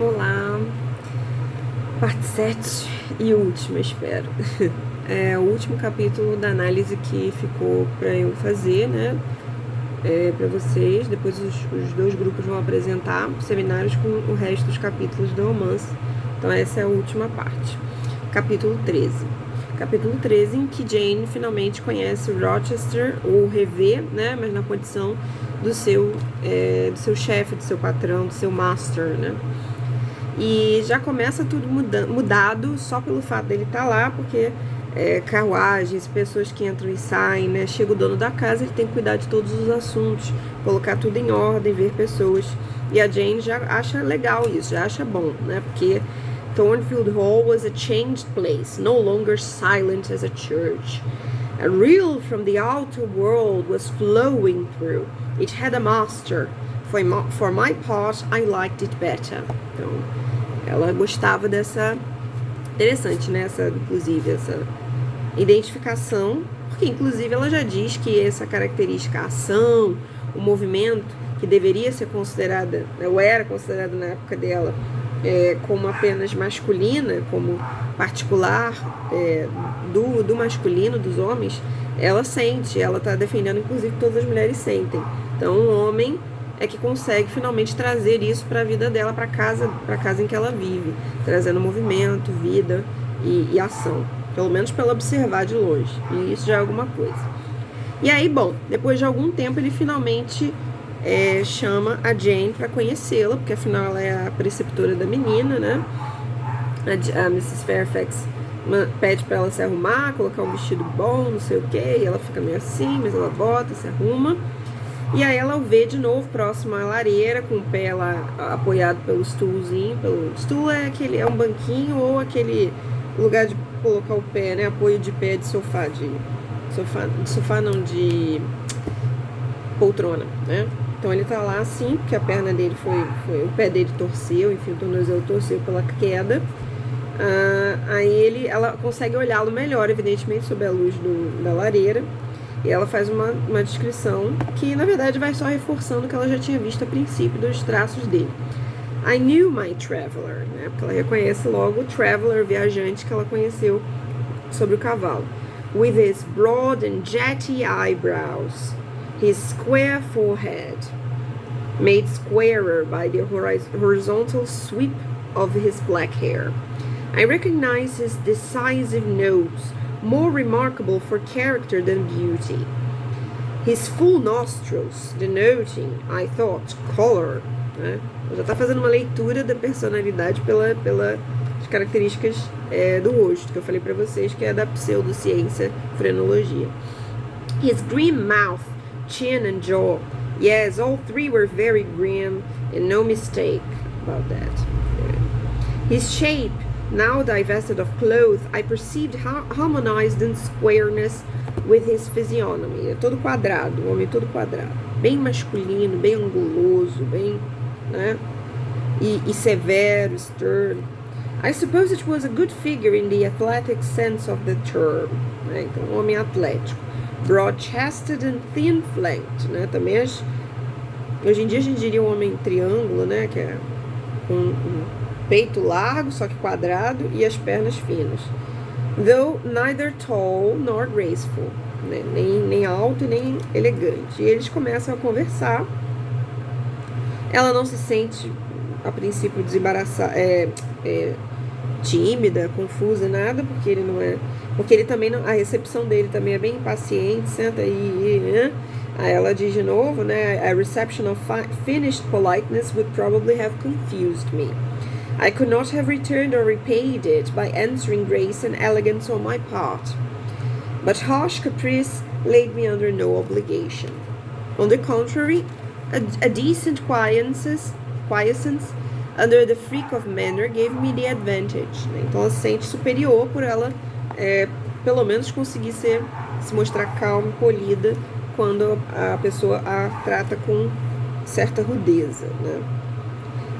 Olá, parte 7 e última, espero. É o último capítulo da análise que ficou para eu fazer, né? Para vocês. Depois os dois grupos vão apresentar seminários com o resto dos capítulos do romance. Então essa é a última parte. Capítulo 13. Capítulo 13, em que Jane finalmente conhece o Rochester, ou revê, né? Mas na condição do seu chefe, do seu patrão, do seu master, né? E já começa tudo mudado só pelo fato dele estar lá, porque carruagens, pessoas que entram e saem, né? Chega o dono da casa, ele tem que cuidar de todos os assuntos, colocar tudo em ordem, ver pessoas. E a Jane já acha legal isso, já acha bom, né? Porque Thornfield Hall was a changed place, no longer silent as a church. A rill from the outer world was flowing through. It had a master. For my part, I liked it better. Então, ela gostava dessa... Interessante, né? Inclusive, essa identificação. Porque, inclusive, ela já diz que essa característica, a ação, o movimento, que deveria ser considerada, ou era considerada na época dela, como apenas masculina, como particular do masculino, dos homens, ela sente, ela está defendendo, inclusive, que todas as mulheres sentem. Então, um homem é que consegue finalmente trazer isso para a vida dela, para a casa em que ela vive, trazendo movimento, vida e ação, pelo menos para ela observar de longe, e isso já é alguma coisa. E aí, bom, depois de algum tempo ele finalmente chama a Jane para conhecê-la, porque afinal ela é a preceptora da menina, né? A Mrs. Fairfax pede para ela se arrumar, colocar um vestido bom, não sei o que, e ela fica meio assim, mas ela bota, se arruma. E aí ela o vê de novo próximo à lareira, com o pé lá apoiado pelo stulzinho. Stool é um banquinho ou aquele lugar de colocar o pé, né? Apoio de pé de sofá, de poltrona, né? Então ele tá lá assim, porque a perna dele o pé dele torceu, enfim, o tornozelo torceu pela queda. Aí ela consegue olhá-lo melhor, evidentemente, sob a luz da lareira. E ela faz uma descrição que, na verdade, vai só reforçando o que ela já tinha visto a princípio dos traços dele. I knew my traveler, né? Porque ela reconhece logo o traveler, viajante, que ela conheceu sobre o cavalo. With his broad and jetty eyebrows, his square forehead, made squarer by the horizontal sweep of his black hair. I recognize his decisive nose, more remarkable for character than beauty. His full nostrils, denoting, I thought, color, né? Já está fazendo uma leitura da personalidade pelas características do rosto, que eu falei para vocês, que é da pseudociência frenologia. His grim mouth, chin and jaw, yes, all three were very grim, and no mistake about that. His shape, now divested of clothes, I perceived harmonized in squareness with his physiognomy. É todo quadrado, um homem todo quadrado. Bem masculino, bem anguloso, bem, né? E severo, stern. I suppose it was a good figure in the athletic sense of the term. Né? Então, um homem atlético. Broad-chested and thin-flanked. Né? Também hoje em dia a gente diria um homem triângulo, né? Que é com peito largo, só que quadrado, e as pernas finas. Though neither tall nor graceful, né? Nem alto e nem elegante. E eles começam a conversar. Ela não se sente, a princípio, desembaraçada, tímida, confusa, nada, porque ele não é... Porque ele também não... A recepção dele também é bem impaciente, senta aí, né? Aí ela diz de novo, né? A reception of finished politeness would probably have confused me. I could not have returned or repaid it by answering grace and elegance on my part. But harsh caprice laid me under no obligation. On the contrary, a decent quiescence under the freak of manner gave me the advantage. Então ela se sente superior por ela, pelo menos conseguir se mostrar calma e polida quando a pessoa a trata com certa rudeza, né?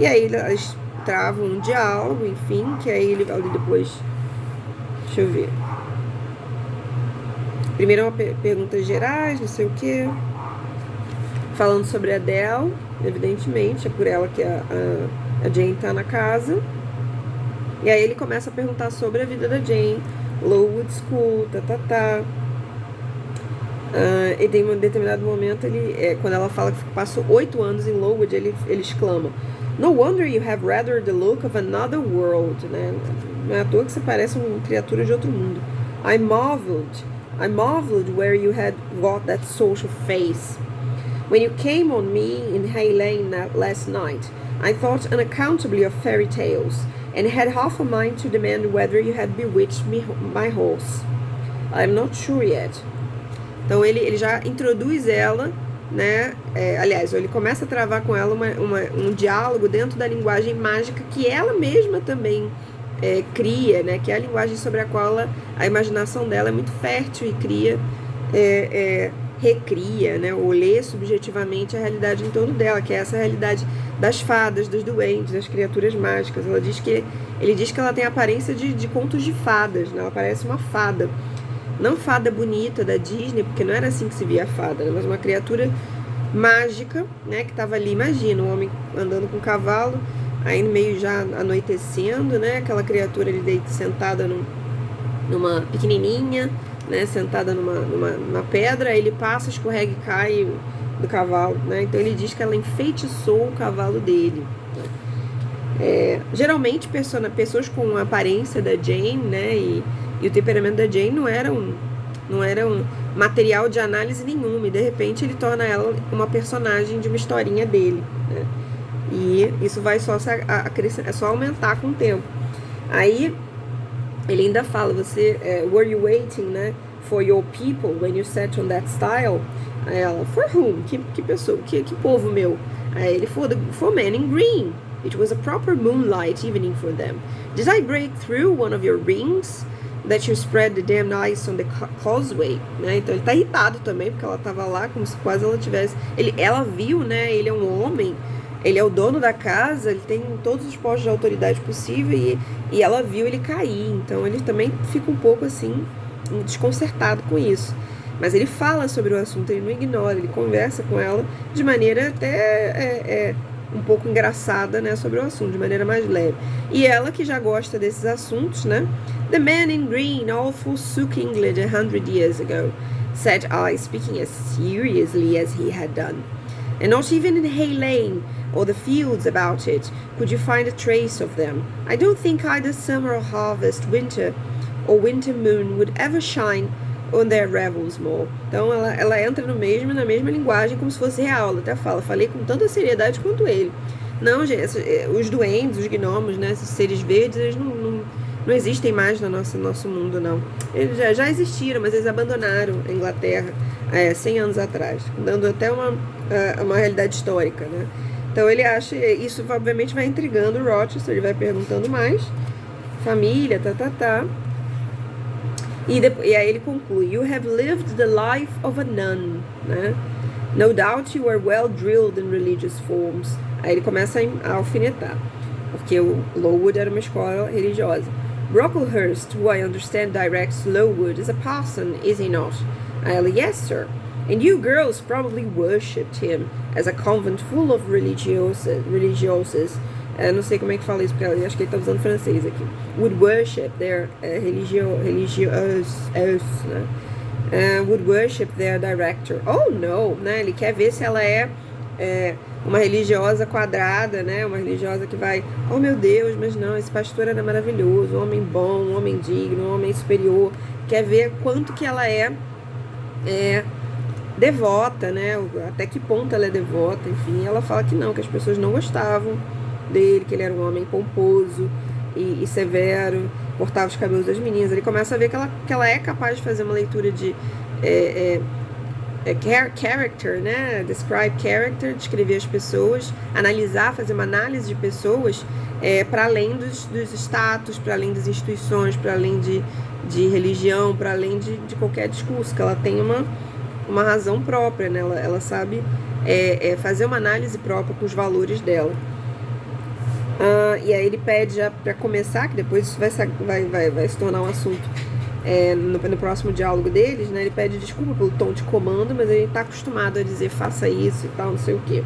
E aí elas travam um diálogo, enfim, que aí ele depois... Deixa eu ver. Primeiro uma perguntas gerais, não sei o que. Falando sobre a Adele, evidentemente, é por ela que A Jane tá na casa, e aí ele começa a perguntar sobre a vida da Jane, Lowood School, e tem um determinado momento, quando ela fala que passou 8 anos em Lowood, ele exclama: "No wonder you have rather the look of another world", né? Não é à toa que você parece uma criatura de outro mundo. I marveled where you had got that social face. When you came on me in Hay Lane last night, I thought unaccountably of fairy tales, and had half a mind to demand whether you had bewitched my horse. I'm not sure yet. Então ele já introduz ela, né? Aliás, ele começa a travar com ela um diálogo dentro da linguagem mágica que ela mesma também cria, né? Que é a linguagem sobre a qual a imaginação dela é muito fértil e recria, né? Ou lê subjetivamente a realidade em torno dela, que é essa realidade das fadas, dos duendes, das criaturas mágicas. Ele diz que ela tem a aparência de contos de fadas, né? Ela parece uma fada. Não fada bonita da Disney, porque não era assim que se via a fada, né? Mas uma criatura mágica, né? Que estava ali, imagina, um homem andando com um cavalo, aí no meio já anoitecendo, né? Aquela criatura ali sentada numa pequenininha, né? Sentada numa pedra, aí ele passa, escorrega e cai do cavalo, né? Então ele diz que ela enfeitiçou o cavalo dele. Geralmente pessoas com a aparência da Jane, né? E o temperamento da Jane não era um material de análise nenhuma, e de repente ele torna ela uma personagem de uma historinha dele, né? E isso vai só aumentar com o tempo. Aí ele ainda fala: were you waiting, né, for your people when you sat on that stile? Aí ela: for whom? Que pessoa? Que povo meu? Aí ele: for men in green. It was a proper moonlight evening for them. Did I break through one of your rings that you spread the damned ice on the causeway? Né? Então ele tá irritado também, porque ela tava lá como se quase ela tivesse... Ela viu, né? Ele é um homem, ele é o dono da casa, ele tem todos os postos de autoridade possível, e ela viu ele cair. Então ele também fica um pouco assim, desconcertado com isso. Mas ele fala sobre o assunto, ele não ignora, ele conversa com ela de maneira até um pouco engraçada, né, sobre o assunto, de maneira mais leve. E ela, que já gosta desses assuntos, né? The man in green all forsook England 100 years ago, said I, speaking as seriously as he had done. And not even in Hay Lane or the fields about it could you find a trace of them. I don't think either summer or harvest, winter or winter moon would ever shine on their revels more. Então ela entra na mesma linguagem, como se fosse real. Ela até falei com tanta seriedade quanto ele. Não, gente, os duendes, os gnomos, né, esses seres verdes, eles não existem mais no nosso mundo, não. Eles já existiram, mas eles abandonaram a Inglaterra 100 anos atrás, dando até uma realidade histórica, né? Então ele acha, isso obviamente vai intrigando o Rochester, ele vai perguntando mais, família, E aí ele conclui: you have lived the life of a nun, né? No doubt you are well drilled in religious forms. Aí ele começa a alfinetar, porque o Lowood era uma escola religiosa. Brocklehurst, who I understand directs Lowood, is a parson, is he not? Aí ela: yes, sir. And you girls probably worshipped him as a convent full of religiosas. Não sei como é que fala isso, porque acho que ele está usando francês aqui. Would worship their né? Would worship their director. Oh, no, né? Ele quer ver se ela é uma religiosa quadrada, né? Uma religiosa que vai... Oh, meu Deus, mas não, esse pastor era maravilhoso, um homem bom, um homem digno, um homem superior. Quer ver quanto que ela é devota, né? Até que ponto ela é devota, enfim. Ela fala que não, que as pessoas não gostavam dele, que ele era um homem pomposo e severo, cortava os cabelos das meninas. Ele começa a ver que ela é capaz de fazer uma leitura de character, né? Describe character, descrever as pessoas, analisar, fazer uma análise de pessoas para além dos status, para além das instituições, para além de religião, para além de qualquer discurso, que ela tem uma razão própria, né? Ela sabe fazer uma análise própria com os valores dela. E aí ele pede já para começar, que depois isso vai se tornar um assunto no próximo diálogo deles, né? Ele pede desculpa pelo tom de comando, mas ele está acostumado a dizer faça isso e tal, não sei o quê.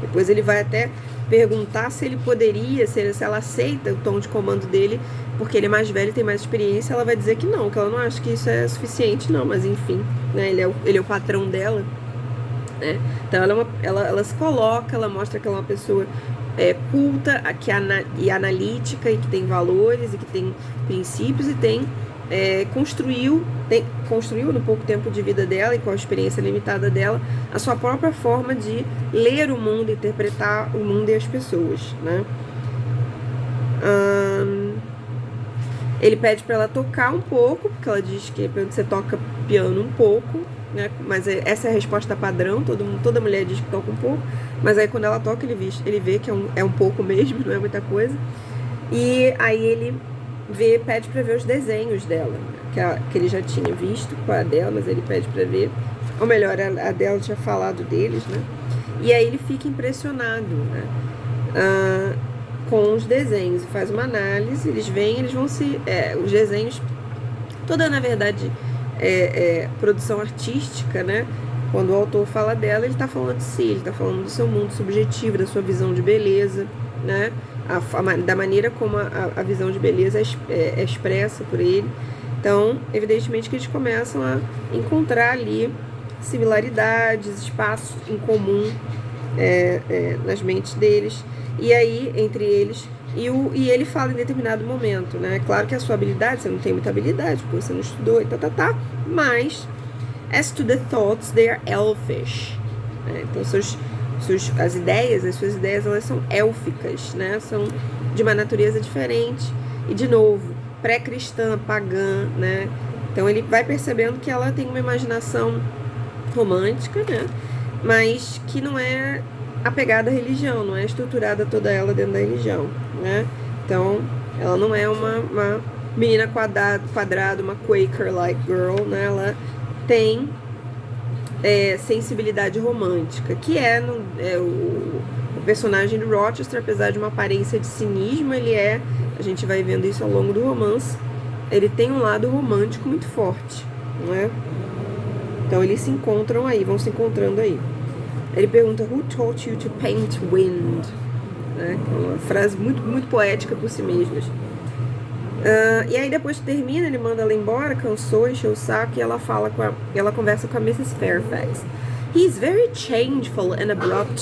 Depois ele vai até perguntar se ele poderia, se ela aceita o tom de comando dele, porque ele é mais velho e tem mais experiência, ela vai dizer que não, que ela não acha que isso é suficiente, não, mas enfim, né, ele é o patrão dela, né? Então ela se coloca, ela mostra que ela é uma pessoa culta e analítica e que tem valores e que tem princípios e construiu no pouco tempo de vida dela e com a experiência limitada dela a sua própria forma de ler o mundo, interpretar o mundo e as pessoas, né? Ele pede para ela tocar um pouco, porque ela diz que você toca piano um pouco, né? Mas essa é a resposta padrão, toda mulher diz que toca um pouco, mas aí quando ela toca ele vê que é um pouco mesmo, não é muita coisa. E aí ele pede para ver os desenhos dela, que ele já tinha visto com a dela, mas ele pede para ver, ou melhor, a dela tinha falado deles, né? E aí ele fica impressionado, né? Com os desenhos, faz uma análise, eles vão os desenhos, toda na verdade produção artística, né? Quando o autor fala dela, ele está falando de si, ele está falando do seu mundo subjetivo, da sua visão de beleza, né? Da maneira como a visão de beleza é expressa por ele. Então, evidentemente que eles começam a encontrar ali similaridades, espaços em comum nas mentes deles, e aí, entre eles, e ele fala em determinado momento, né? Claro que a sua habilidade, você não tem muita habilidade, porque você não estudou e mas as to the thoughts, they are elfish, né? Então, as suas ideias, elas são élficas, né? São de uma natureza diferente, e de novo, pré-cristã, pagã, né? Então ele vai percebendo que ela tem uma imaginação romântica, né? Mas que não é apegada à religião, não é estruturada toda ela dentro da religião, né? Então ela não é uma menina quadrada, uma Quaker-like girl, né? Ela tem sensibilidade romântica, que o personagem do Rochester, apesar de uma aparência de cinismo, a gente vai vendo isso ao longo do romance, ele tem um lado romântico muito forte, não é? Então eles vão se encontrando aí. Ele pergunta, who taught you to paint wind? Né? É uma frase muito, muito poética por si mesma. E aí depois que termina, ele manda ela embora, cansou, encheu o saco, e ela conversa com a Mrs. Fairfax. He is very changeful and abrupt